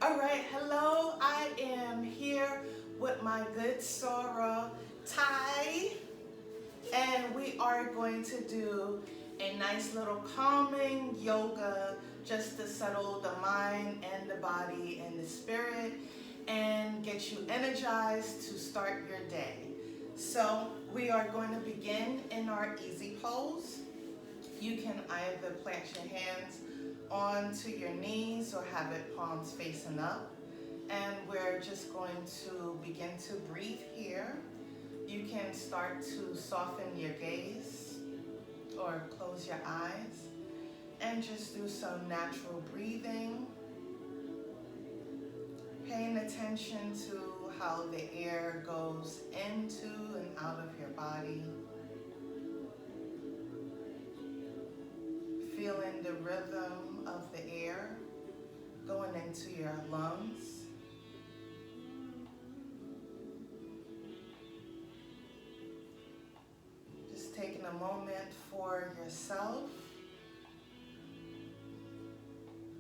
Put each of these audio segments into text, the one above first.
All right, hello. I am here with my good Sora Ty, and we are going to do a nice little calming yoga just to settle the mind and the body and the spirit and get you energized to start your day. So we are going to begin in our easy pose. You can either plant your hands onto your knees or have it palms facing up. And we're just going to begin to breathe here. You can start to soften your gaze or close your eyes and just do some natural breathing. Paying attention to how the air goes into and out of your body. Feeling the rhythm of the air going into your lungs. Just taking a moment for yourself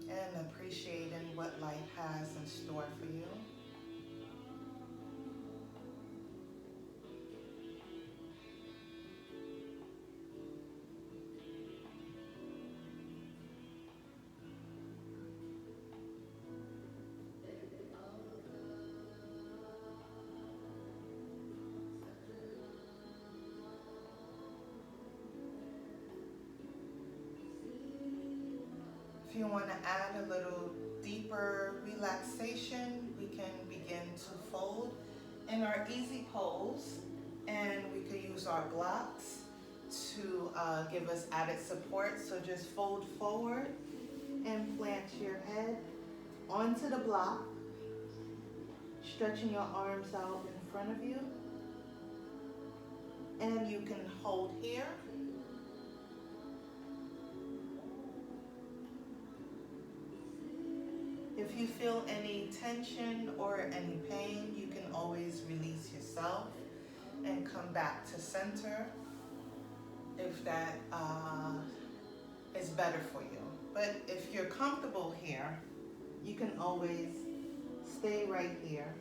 and appreciating what life has in store for you. If you want to add a little deeper relaxation, we can begin to fold in our easy pose, and we could use our blocks to give us added support. So just fold forward and plant your head onto the block, stretching your arms out in front of you, and you can hold here. If you feel any tension or any pain, you can always release yourself and come back to center if that is better for you. But if you're comfortable here, you can always stay right here.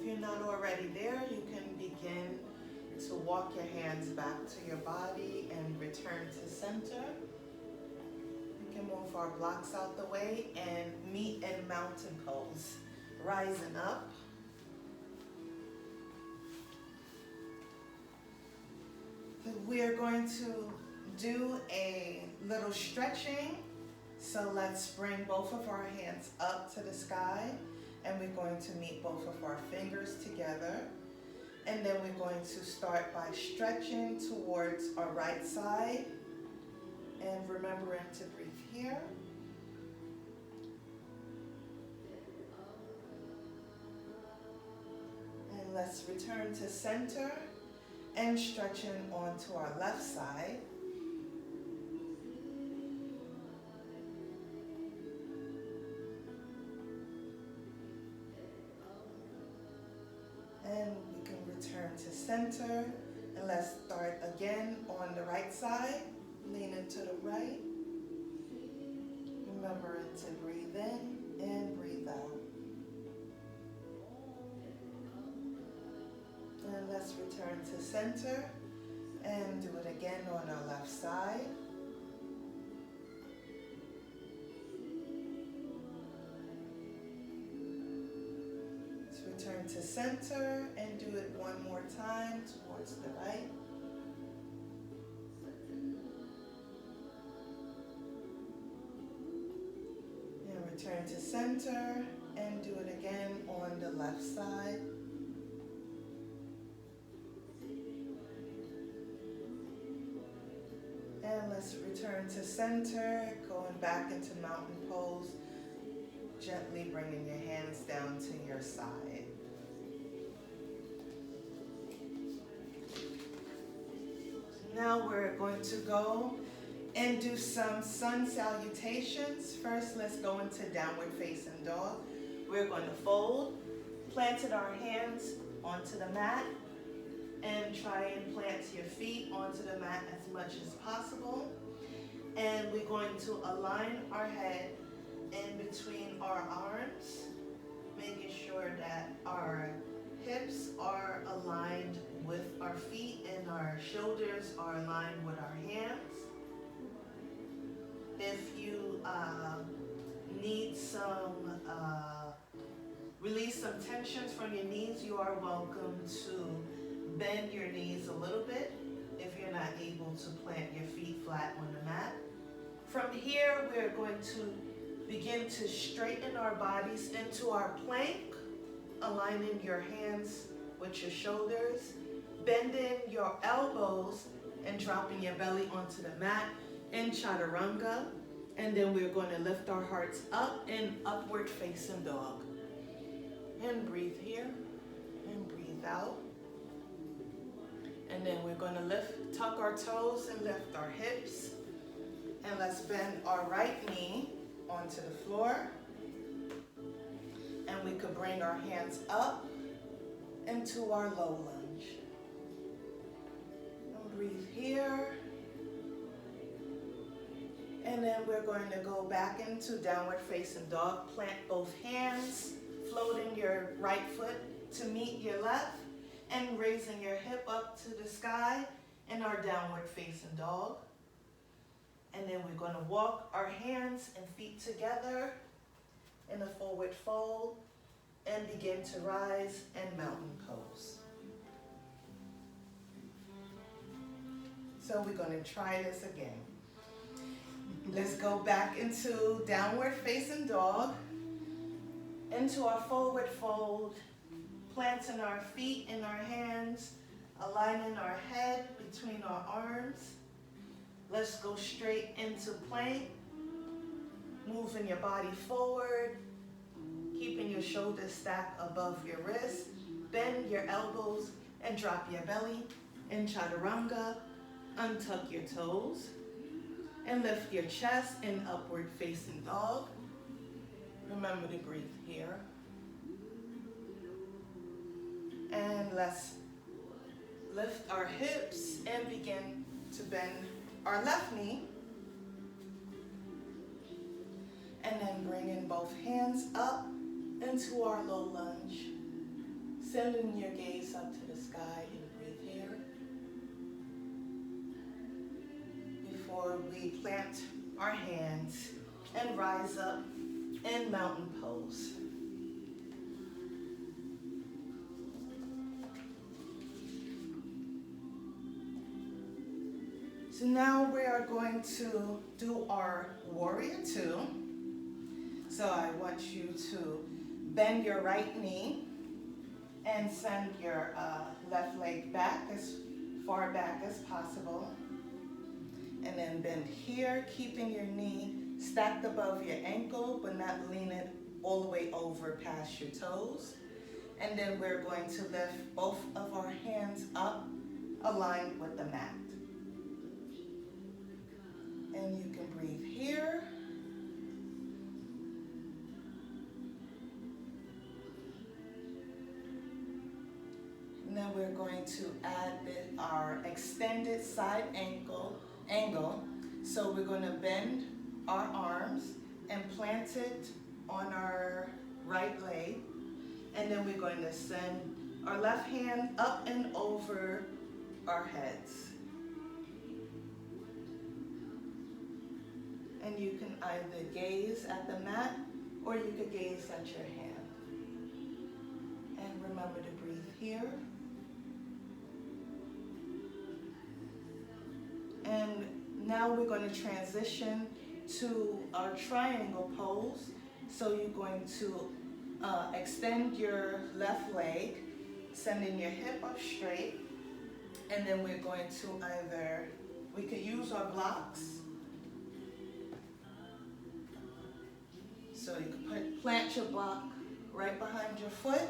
If you're not already there, you can begin to walk your hands back to your body and return to center. We can move our blocks out the way and meet in mountain pose, rising up. We are going to do a little stretching. So let's bring both of our hands up to the sky, and we're going to meet both of our fingers together. And then we're going to start by stretching towards our right side and remembering to breathe here. And let's return to center and stretching onto our left side. And we can return to center, and let's start again on the right side, leaning to the right. Remembering to breathe in and breathe out. And let's return to center and do it again on our left side. return to center and do it one more time towards the right. And return to center and do it again on the left side. And let's return to center, going back into mountain pose, gently bringing your hands down to your side. Now we're going to go and do some sun salutations. First, let's go into downward facing dog. We're going to fold, planted our hands onto the mat, and try and plant your feet onto the mat as much as possible. And we're going to align our head in between our arms, making sure that our hips are aligned with our feet and our shoulders are aligned with our hands. If you need some, release some tensions from your knees, you are welcome to bend your knees a little bit if you're not able to plant your feet flat on the mat. From here, we're going to begin to straighten our bodies into our plank, aligning your hands with your shoulders, bending your elbows and dropping your belly onto the mat in chaturanga. And then we're going to lift our hearts up in upward facing dog. And breathe here and breathe out. And then we're going to tuck our toes and lift our hips. And let's bend our right knee onto the floor. And we could bring our hands up into our low lunge. And breathe here. And then we're going to go back into downward facing dog. Plant both hands, floating your right foot to meet your left, and raising your hip up to the sky in our downward facing dog. And then we're going to walk our hands and feet together in a forward fold and begin to rise and mountain pose. So we're going to try this again. Let's go back into downward facing dog, into our forward fold, planting our feet in our hands, aligning our head between our arms. Let's go straight into plank, moving your body forward, keeping your shoulders stacked above your wrists. Bend your elbows and drop your belly in chaturanga. Untuck your toes and lift your chest in upward facing dog. Remember to breathe here. And let's lift our hips and begin to bend our left knee. And then bring in both hands up into our low lunge. Sending your gaze up to the sky and breathe here. Before we plant our hands and rise up in mountain pose. So now we are going to do our warrior two. So I want you to bend your right knee and send your left leg back as far back as possible. And then bend here, keeping your knee stacked above your ankle, but not lean it all the way over past your toes. And then we're going to lift both of our hands up, aligned with the mat. And you can breathe here. And then we're going to add our extended side angle. So we're going to bend our arms and plant it on our right leg. And then we're going to send our left hand up and over our heads. And you can either gaze at the mat or you could gaze at your hand. And remember remember to breathe here. And now we're going to transition to our triangle pose. So you're going to extend your left leg, sending your hip up straight, and then we're going to we could use our blocks. So you can plant your block right behind your foot.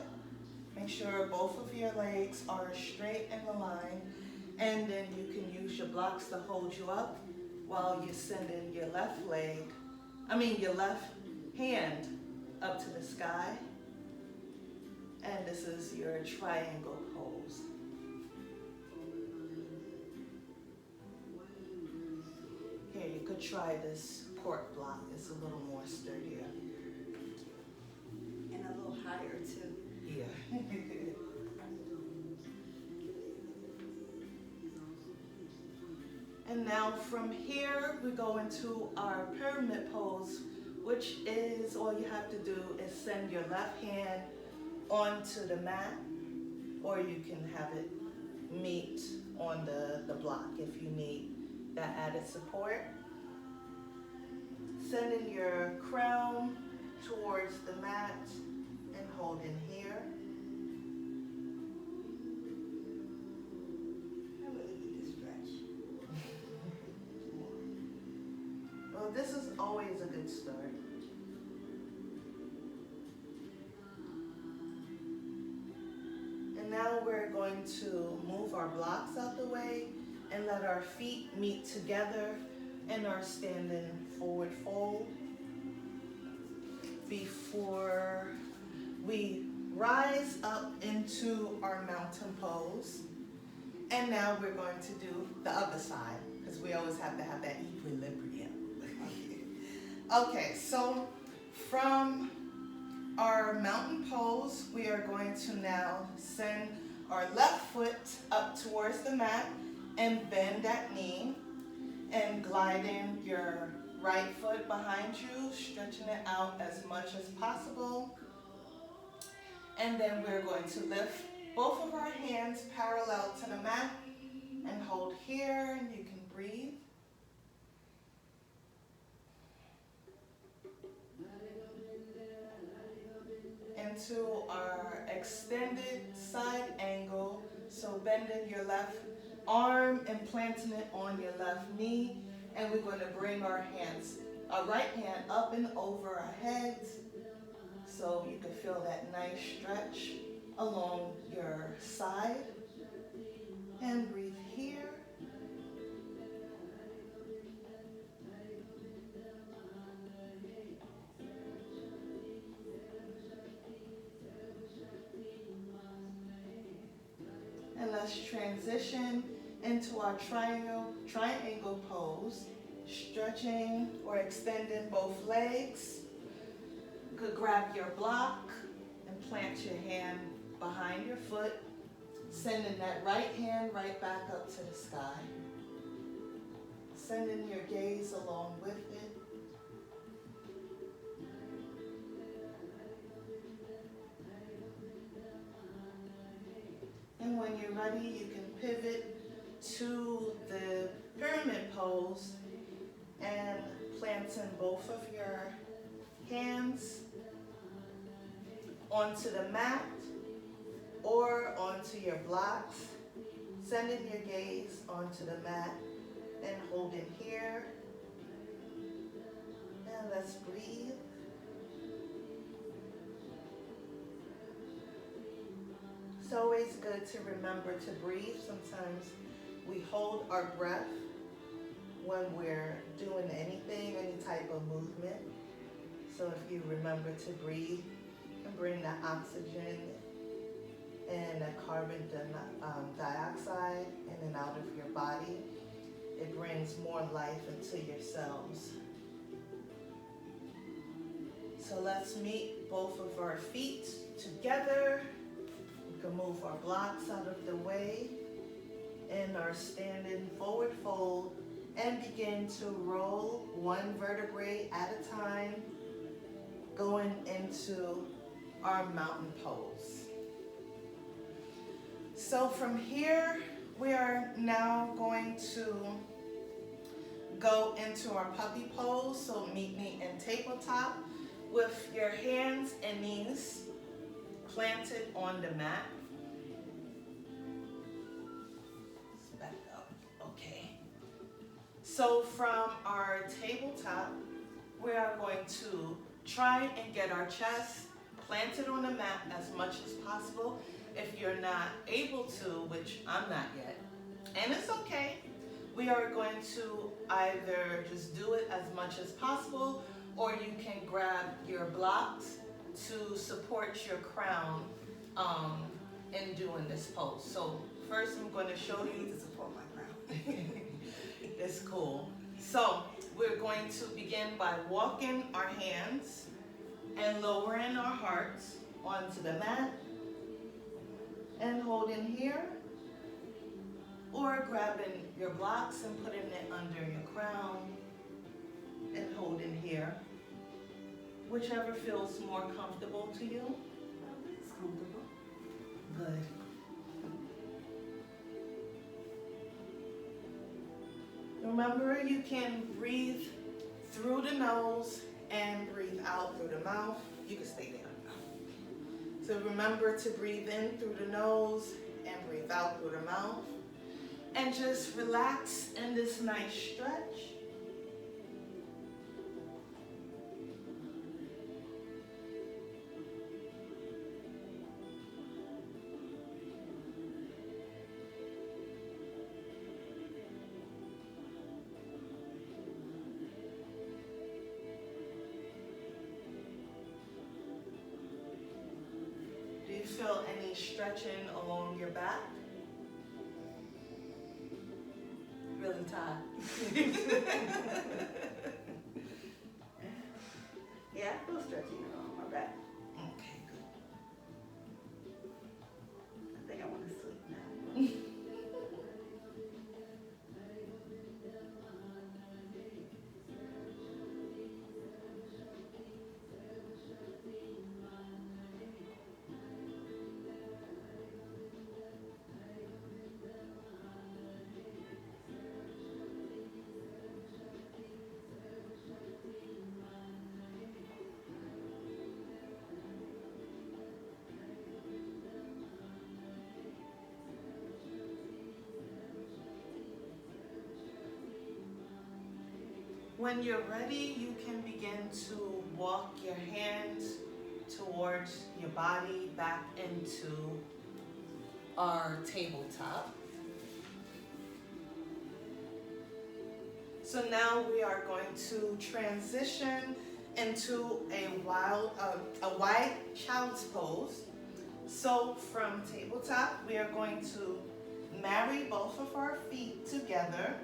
Make sure both of your legs are straight in the line, and then you can use your blocks to hold you up while you're sending your left hand up to the sky. And this is your triangle pose. Here, you could try this cork block. It's a little more sturdier. And a little higher too. Yeah. And now from here, we go into our pyramid pose, which is all you have to do is send your left hand onto the mat, or you can have it meet on the block if you need that added support. Sending your crown towards the mat and holding here. I really need to stretch. Well, this is always a good start. And now we're going to move our blocks out the way and let our feet meet together in our standing forward fold before we rise up into our mountain pose. And now we're going to do the other side, because we always have to have that equilibrium. Okay, so from our mountain pose, we are going to now send our left foot up towards the mat and bend that knee, and gliding your right foot behind you, stretching it out as much as possible. And then we're going to lift both of our hands parallel to the mat and hold here, and you can breathe. Into our extended side angle, so bending your left arm and planting it on your left knee, and we're going to bring our right hand up and over our heads, so you can feel that nice stretch along your side. And breathe here. And let's transition into our triangle pose, stretching or extending both legs. You could grab your block and plant your hand behind your foot, sending that right hand right back up to the sky. Sending your gaze along with it. And when you're ready, you can pivot to the pyramid pose and planting both of your hands onto the mat or onto your blocks, sending your gaze onto the mat and holding here. And let's breathe. It's always good to remember to breathe. Sometimes we hold our breath when we're doing anything, any type of movement. So if you remember to breathe and bring that oxygen and that carbon dioxide in and out of your body, it brings more life into your cells. So let's meet both of our feet together. We can move our blocks out of the way in our standing forward fold and begin to roll one vertebrae at a time, going into our mountain pose. So from here, we are now going to go into our puppy pose. So meet me in tabletop with your hands and knees planted on the mat. Back up. Okay. So from our tabletop, we are going to try and get our chest planted on the mat as much as possible. If you're not able to, which I'm not yet, and it's okay, we are going to either just do it as much as possible, or you can grab your blocks to support your crown in doing this pose. So first I'm going to show I need you. to support my crown. It's cool. So we're going to begin by walking our hands and lowering our hearts onto the mat and holding here, or grabbing your blocks and putting it under your crown and holding here, whichever feels more comfortable to you. It's comfortable. Good. Remember, you can breathe through the nose and breathe out through the mouth. You can stay there. So remember to breathe in through the nose and breathe out through the mouth. And just relax in this nice stretch. Do you feel any stretching along your back? Really tired. Yeah, I feel stretching on my back. Okay, good. I think I want to sleep now. When you're ready, you can begin to walk your hands towards your body back into our tabletop. So now we are going to transition into a wide child's pose. So from tabletop, we are going to marry both of our feet together,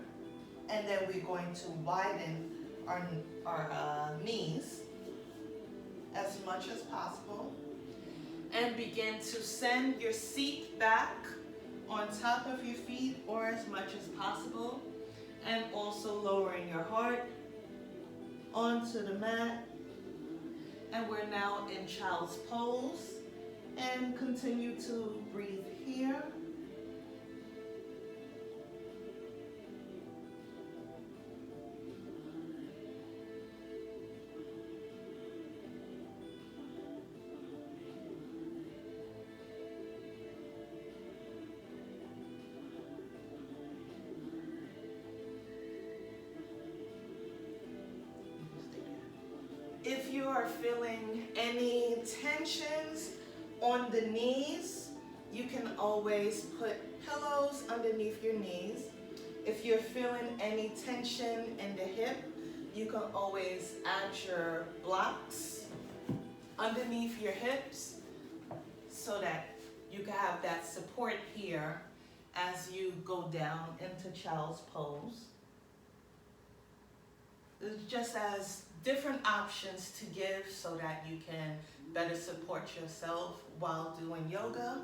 and then we're going to widen our knees as much as possible, and begin to send your seat back on top of your feet or as much as possible, and also lowering your heart onto the mat. And we're now in child's pose, and continue to breathe here. If you are feeling any tensions on the knees, you can always put pillows underneath your knees. If you're feeling any tension in the hip, you can always add your blocks underneath your hips so that you can have that support here as you go down into child's pose. It's just as different options to give so that you can better support yourself while doing yoga.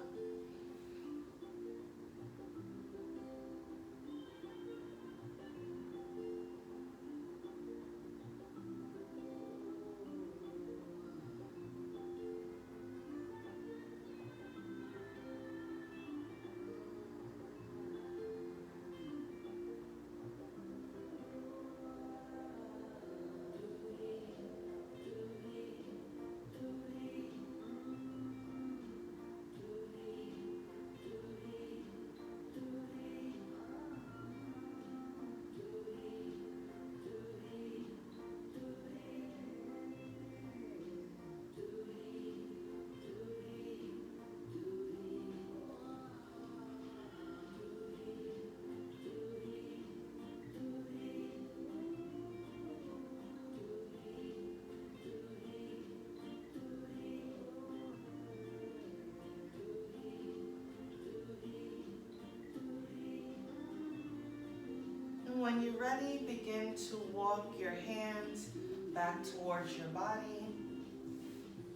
you're ready, begin to walk your hands back towards your body,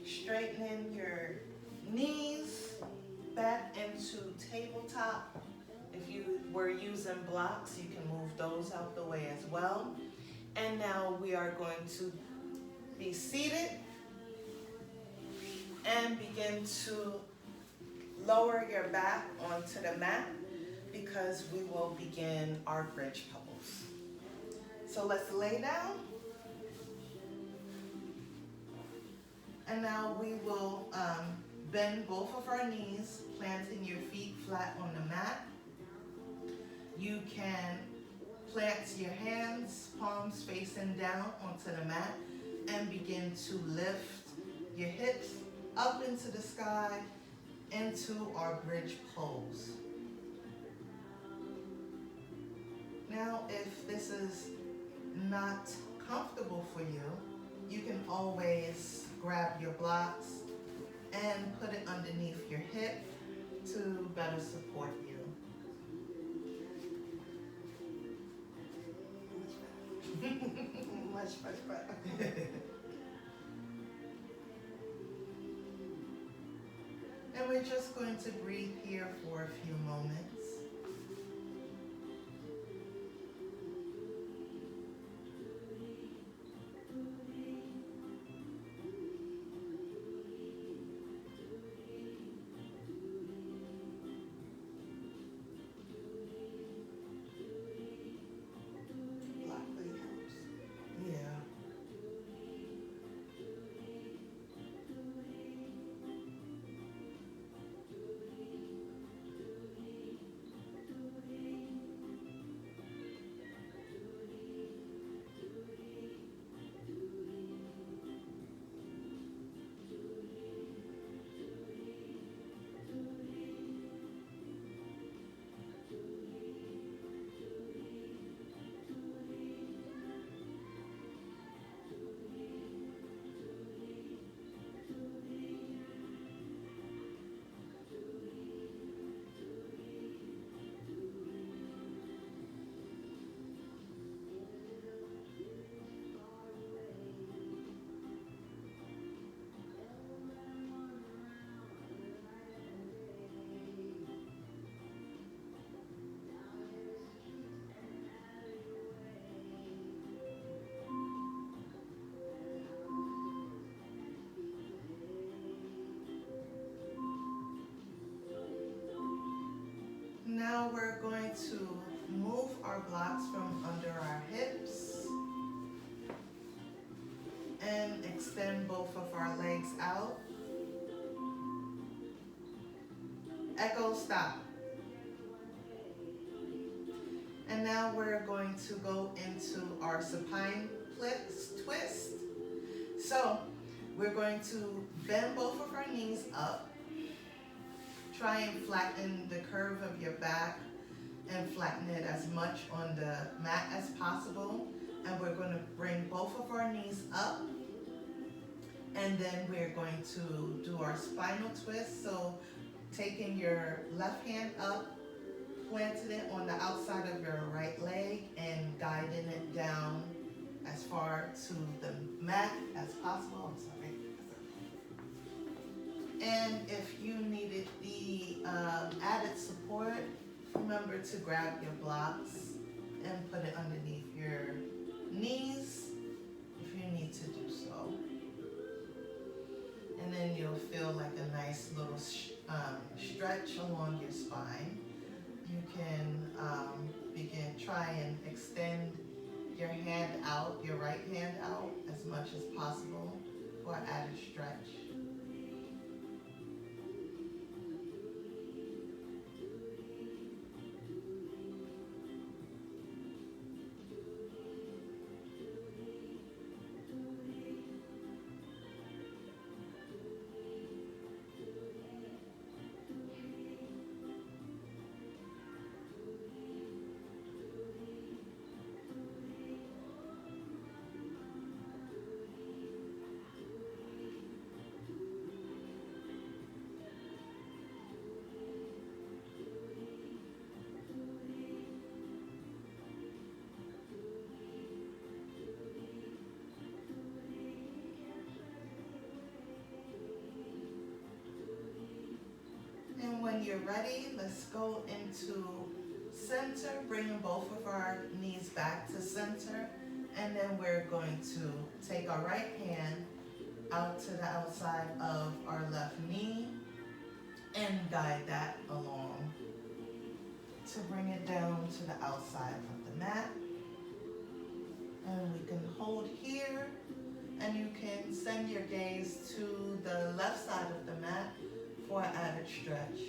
straightening your knees back into tabletop. If you were using blocks, you can move those out the way as well. And now we are going to be seated and begin to lower your back onto the mat because we will begin our bridge pose. So let's lay down. And now we will bend both of our knees, planting your feet flat on the mat. You can plant your hands, palms facing down onto the mat, and begin to lift your hips up into the sky, into our bridge pose. Now, if this is not comfortable for you, you can always grab your blocks and put it underneath your hip to better support you. Much better. And we're just going to breathe here for a few moments. Yeah. Now we're going to move our blocks from under our hips and extend both of our legs out. Echo, stop. And now we're going to go into our supine twist. So we're going to bend both of our knees up. Try and flatten the curve of your back and flatten it as much on the mat as possible. And we're going to bring both of our knees up. And then we're going to do our spinal twist. So taking your left hand up, planting it on the outside of your right leg and guiding it down as far to the mat as possible. I'm sorry. And if you needed the added support, remember to grab your blocks and put it underneath your knees if you need to do so. And then you'll feel like a nice little stretch along your spine. You can try and extend your hand out, your right hand out as much as possible for added stretch. when you're ready, let's go into center, bringing both of our knees back to center. And then we're going to take our right hand out to the outside of our left knee and guide that along to bring it down to the outside of the mat. And we can hold here, and you can send your gaze to the left side of the mat for an added stretch.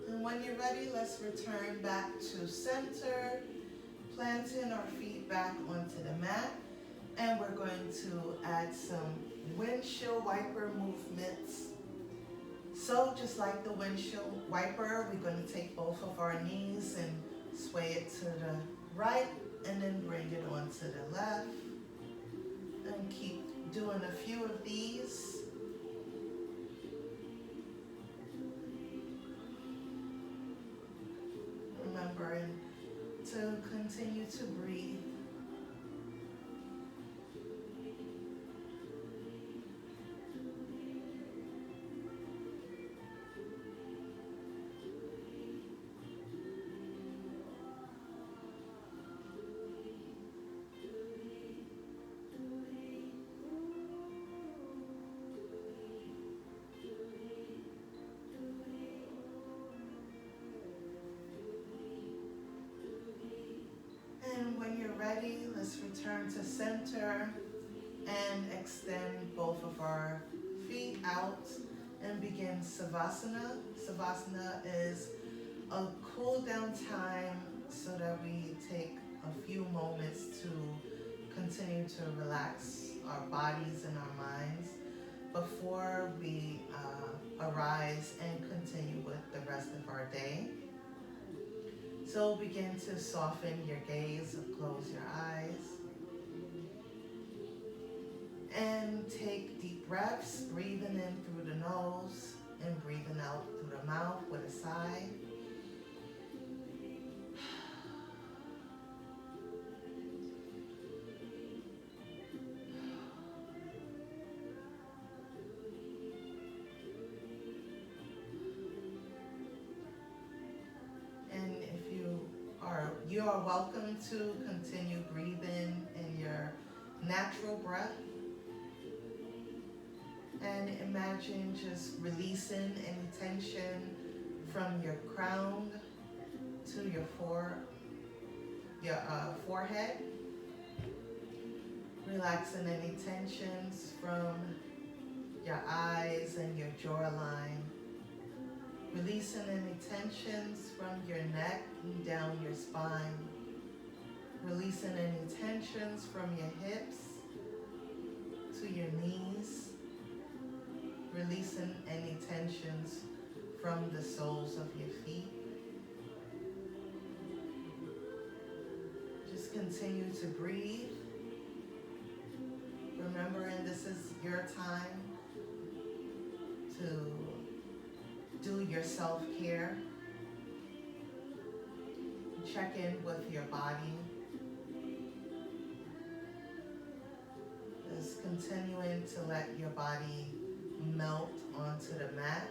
And when you're ready, let's return back to center, planting our feet back onto the mat. And we're going to add some windshield wiper movements. So just like the windshield wiper, we're going to take both of our knees and sway it to the right and then bring it onto the left. And keep doing a few of these. Remembering to continue to breathe. And when you're ready, let's return to center and extend both of our feet out and begin Savasana. Savasana is a cool down time so that we take a few moments to continue to relax our bodies and our minds before we arise and continue with the rest of our day. So begin to soften your gaze, close your eyes, and take deep breaths, breathing in through the nose and breathing out through the mouth with a sigh. You are welcome to continue breathing in your natural breath. And imagine just releasing any tension from your crown to your forehead. Relaxing any tensions from your eyes and your jawline. Releasing any tensions from your neck and down your spine. Releasing any tensions from your hips to your knees. Releasing any tensions from the soles of your feet. Just continue to breathe. Remembering this is your time to do your self-care. Check in with your body. Just continuing to let your body melt onto the mat.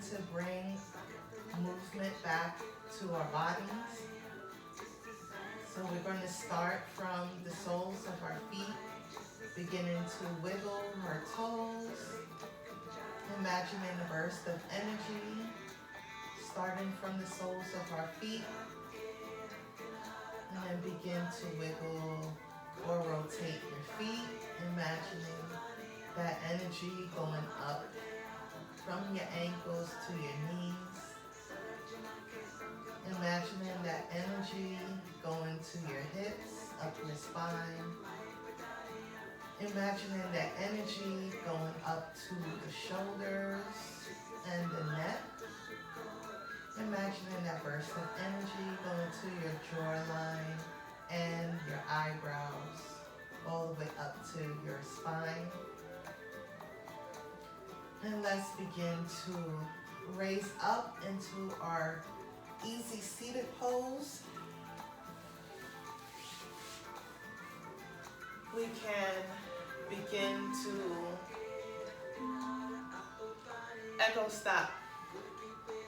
to bring movement back to our bodies. So we're going to start from the soles of our feet, beginning to wiggle our toes, imagining a burst of energy, starting from the soles of our feet, and then begin to wiggle or rotate your feet, imagining that energy going up from your ankles to your knees. Imagining that energy going to your hips, up your spine. Imagining that energy going up to the shoulders and the neck. Imagining that burst of energy going to your jawline and your eyebrows, all the way up to your spine. And let's begin to raise up into our easy seated pose. We can begin to echo stop.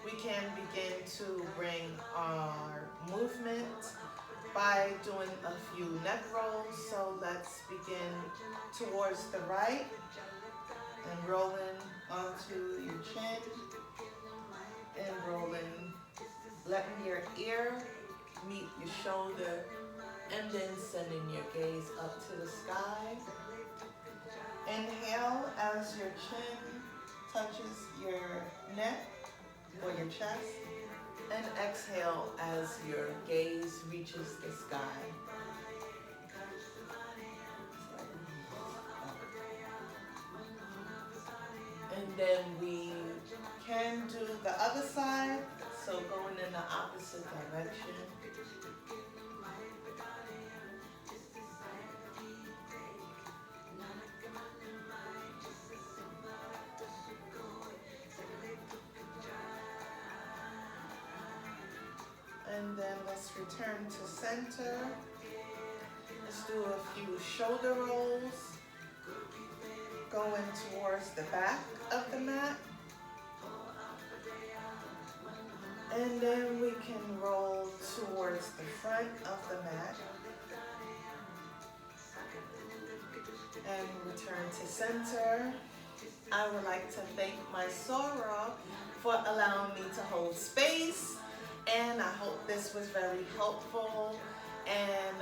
We can begin to bring our movement by doing a few neck rolls. So let's begin towards the right and rolling onto your chin and rolling, letting your ear meet your shoulder, and then sending your gaze up to the sky. Inhale as your chin touches your neck or your chest, and exhale as your gaze reaches the sky. And then we can do the other side, so going in the opposite direction. And then let's return to center. Let's do a few shoulder rolls, going towards the back of the mat. And then we can roll towards the front of the mat. And return to center. I would like to thank my Sora for allowing me to hold space. And I hope this was very helpful. And